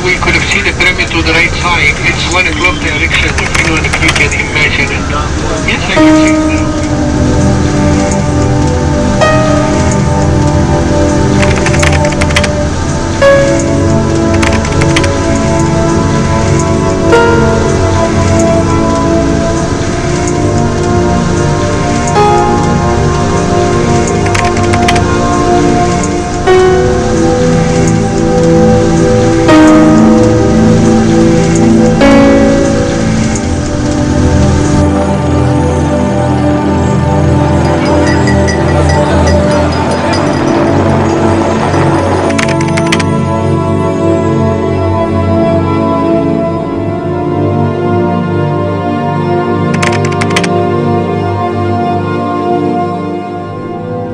we could have seen the pyramid to the right side. It's 1 o'clock direction, if you can imagine it. Yes, I can see it now.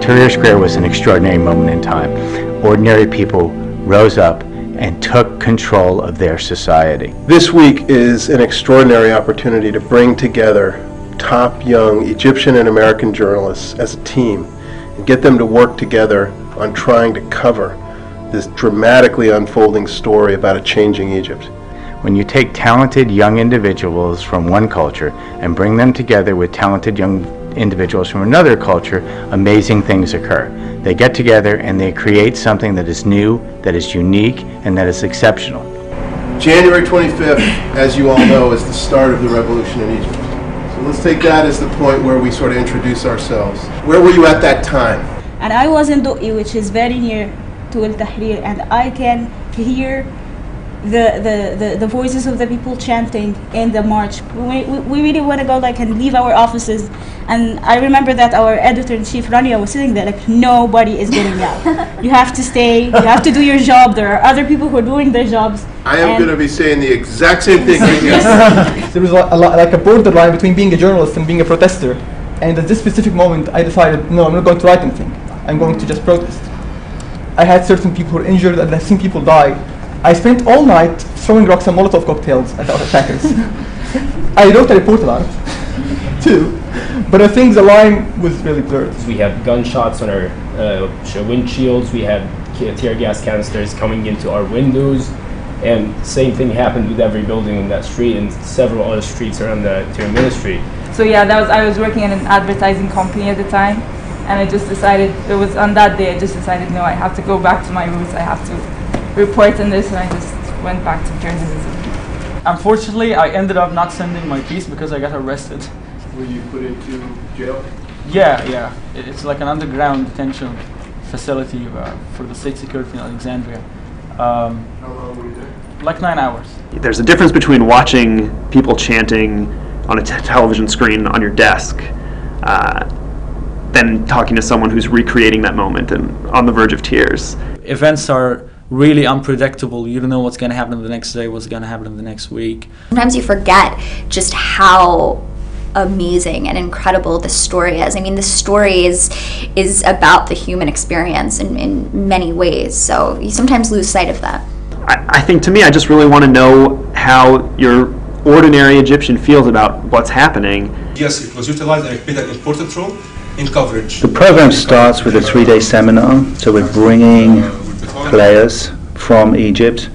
Tahrir Square was an extraordinary moment in time. Ordinary people rose up and took control of their society. This week is an extraordinary opportunity to bring together top young Egyptian and American journalists as a team and get them to work together on trying to cover this dramatically unfolding story about a changing Egypt. When you take talented young individuals from one culture and bring them together with talented young individuals from another culture, amazing things occur. They get together and they create something that is new, that is unique, and that is exceptional. January 25th, as you all know, is the start of the revolution in Egypt. So let's take that as the point where we sort of introduce ourselves. Where were you at that time? And I was in Du'i, which is very near to El Tahrir, and I can hear the voices of the people chanting in the march. We really want to go and leave our offices, and I remember that our editor-in-chief Rania was sitting there nobody is getting out. You have to stay, you have to do your job, there are other people who are doing their jobs. I am going to be saying the exact same thing. There was like a borderline between being a journalist and being a protester, and at this specific moment I decided, no, I'm not going to write anything, I'm going to just protest. I had certain people who were injured and I've seen people die. I spent all night throwing rocks and Molotov cocktails at our attackers. I wrote a report about it, too, but I think the line was really blurred. We had gunshots on our windshields, we had tear gas canisters coming into our windows, and same thing happened with every building in that street and several other streets around the Interior Ministry. So yeah, I was working in an advertising company at the time, and I just decided, it was on that day, I just decided, no, I have to go back to my roots, I have to report on this, and I just went back to journalism. Unfortunately, I ended up not sending my piece because I got arrested. Were you put into jail? Yeah. It's like an underground detention facility for the state security in Alexandria. How long were you there? Like 9 hours. There's a difference between watching people chanting on a television screen on your desk than talking to someone who's recreating that moment and on the verge of tears. Events are really unpredictable. You don't know what's going to happen the next day, what's going to happen the next week. Sometimes you forget just how amazing and incredible this story is. I mean, this story is about the human experience in many ways, so you sometimes lose sight of that. I think, to me, I just really want to know how your ordinary Egyptian feels about what's happening. Yes, it was utilized and it played an important role in coverage. The program starts with a 3-day seminar, so we're bringing players from Egypt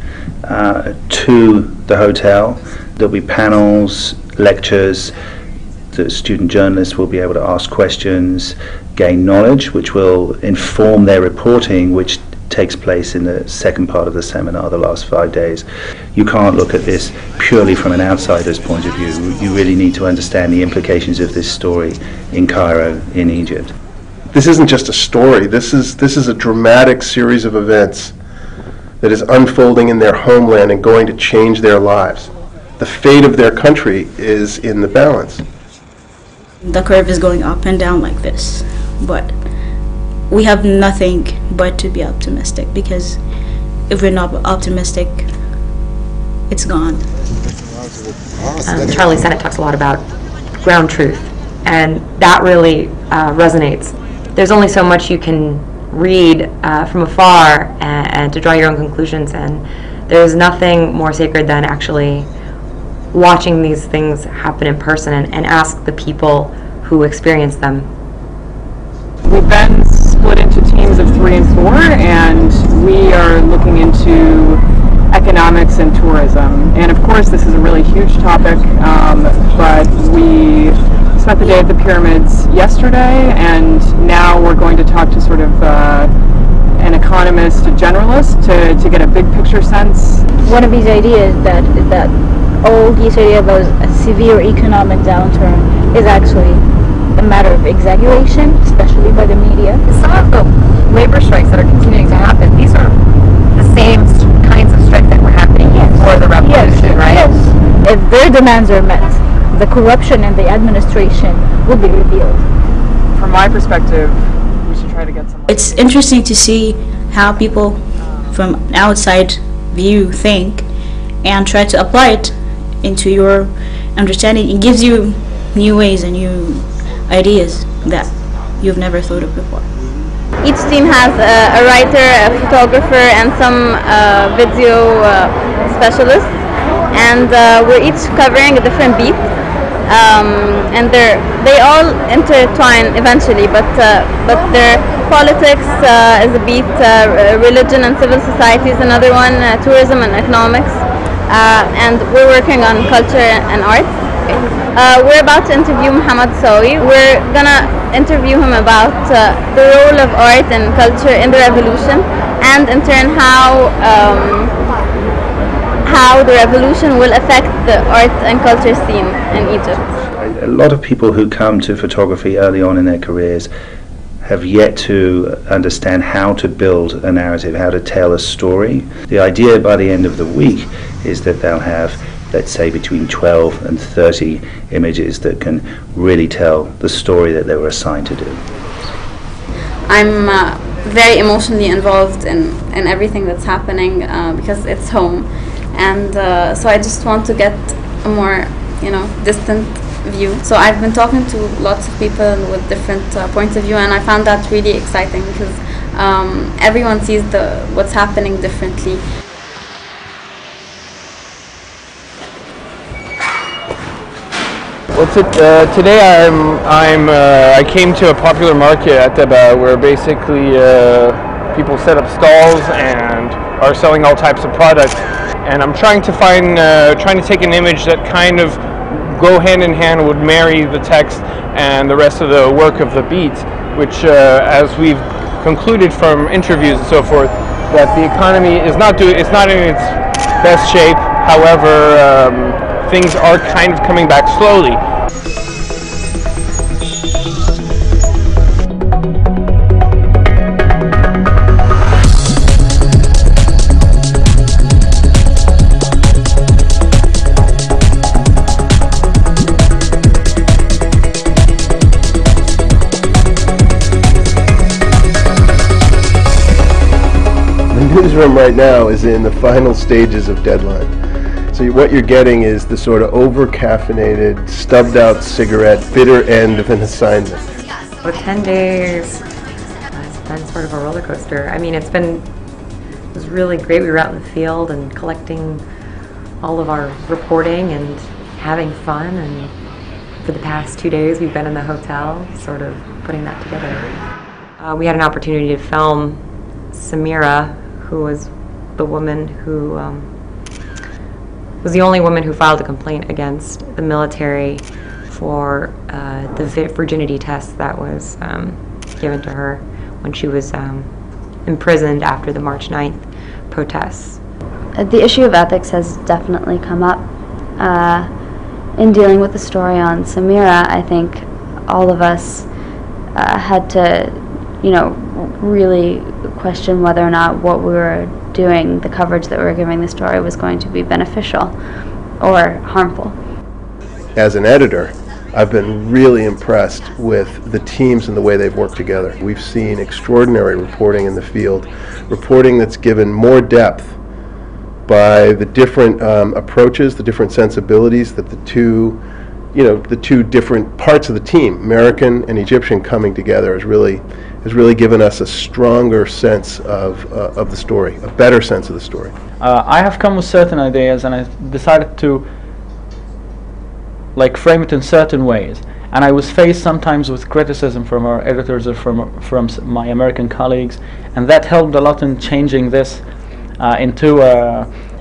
to the hotel. There'll be panels, lectures. The student journalists will be able to ask questions, gain knowledge, which will inform their reporting, which takes place in the second part of the seminar, the last 5 days. You can't look at this purely from an outsider's point of view. You really need to understand the implications of this story in Cairo, in Egypt. This isn't just a story. This is a dramatic series of events that is unfolding in their homeland and going to change their lives. The fate of their country is in the balance. The curve is going up and down like this, but we have nothing but to be optimistic, because if we're not optimistic, it's gone. Charlie Sennett talks a lot about ground truth, and that really resonates. There's only so much you can read from afar and to draw your own conclusions, and there's nothing more sacred than actually watching these things happen in person and ask the people who experience them. We've been split into teams of 3 and 4, and we are looking into economic economics and tourism. And of course, this is a really huge topic, but we spent the day at the pyramids yesterday, and now we're going to talk to sort of an economist, a generalist, to get a big picture sense. One of these ideas that all these ideas about a severe economic downturn is actually a matter of exaggeration, especially by the media. Some of the labor strikes that are continuing to happen, these are the same kinds of strikes that were happening before the revolution, right? Yes. If their demands are met, the corruption in the administration will be revealed. From my perspective, we should try to get some... It's interesting to see how people from outside view think and try to apply it into your understanding. It gives you new ways and new ideas that you've never thought of before. Each team has a writer, a photographer, and some video specialists, and we're each covering a different beat, and they all intertwine eventually, but their politics is a beat, religion and civil society is another one, tourism and economics, and we're working on culture and art. We're about to interview Muhammad Sawi. We're gonna interview him about the role of art and culture in the revolution, and in turn how the revolution will affect the art and culture scene in Egypt. A lot of people who come to photography early on in their careers have yet to understand how to build a narrative, how to tell a story. The idea by the end of the week is that they'll have, let's say, between 12 and 30 images that can really tell the story that they were assigned to do. I'm very emotionally involved in everything that's happening because it's home, and so I just want to get a more, distant view. So I've been talking to lots of people with different points of view, and I found that really exciting because everyone sees what's happening differently. Well, today I came to a popular market at Taba where basically people set up stalls and are selling all types of products, and I'm trying to take an image that kind of go hand in hand, would marry the text and the rest of the work of the beat, which as we've concluded from interviews and so forth, that the economy is not in its best shape. However, things are kind of coming back slowly. The newsroom right now is in the final stages of deadline. So what you're getting is the sort of over-caffeinated, stubbed-out cigarette, bitter end of an assignment. For 10 days, it's been sort of a roller coaster. I mean, it was really great. We were out in the field and collecting all of our reporting and having fun. And for the past 2 days, we've been in the hotel, sort of putting that together. We had an opportunity to film Samira, who was the woman who was the only woman who filed a complaint against the military for the virginity test that was given to her when she was imprisoned after the March 9th protests. The issue of ethics has definitely come up. In dealing with the story on Samira, I think all of us had to, really question whether or not what we were doing, the coverage that we were giving the story, was going to be beneficial or harmful. As an editor, I've been really impressed with the teams and the way they've worked together. We've seen extraordinary reporting in the field, reporting that's given more depth by the different approaches, the different sensibilities that the two different parts of the team, American and Egyptian, coming together has really given us a stronger sense of the story, a better sense of the story. I have come with certain ideas, and I decided to frame it in certain ways. And I was faced sometimes with criticism from our editors or from my American colleagues, and that helped a lot in changing this into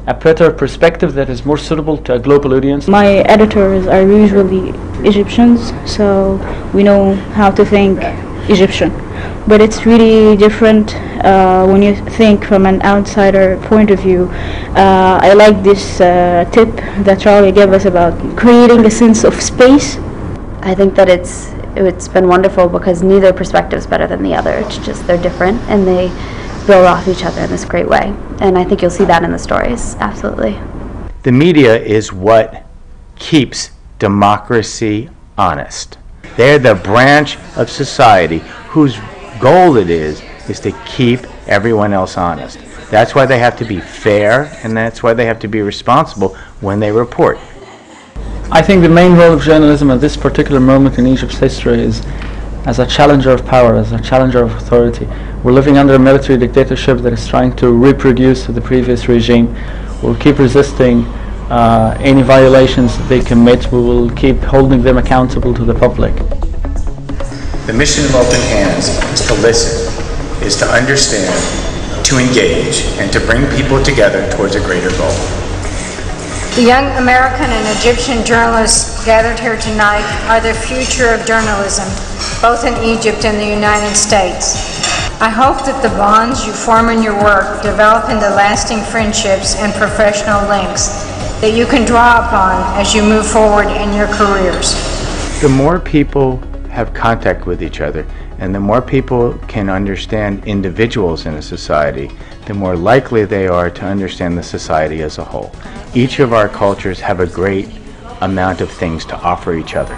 a better perspective that is more suitable to a global audience. My editors are usually Egyptians, so we know how to think Egyptian. But it's really different when you think from an outsider point of view. I like this tip that Charlie gave us about creating a sense of space. I think that it's been wonderful because neither perspective is better than the other. It's just they're different and they build off each other in this great way. And I think you'll see that in the stories, absolutely. The media is what keeps democracy honest. They're the branch of society whose goal it is to keep everyone else honest. That's why they have to be fair, and that's why they have to be responsible when they report. I think the main role of journalism at this particular moment in Egypt's history is as a challenger of power, as a challenger of authority. We're living under a military dictatorship that is trying to reproduce the previous regime. We'll keep resisting any violations that they commit. We will keep holding them accountable to the public. The mission of Open Hands is to listen, is to understand, to engage, and to bring people together towards a greater goal. The young American and Egyptian journalists gathered here tonight are the future of journalism, both in Egypt and the United States. I hope that the bonds you form in your work develop into lasting friendships and professional links that you can draw upon as you move forward in your careers. The more people have contact with each other, and the more people can understand individuals in a society, the more likely they are to understand the society as a whole. Each of our cultures have a great amount of things to offer each other.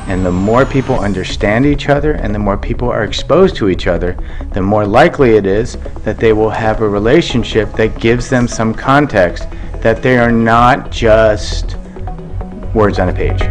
And the more people understand each other and the more people are exposed to each other, the more likely it is that they will have a relationship that gives them some context, that they are not just words on a page.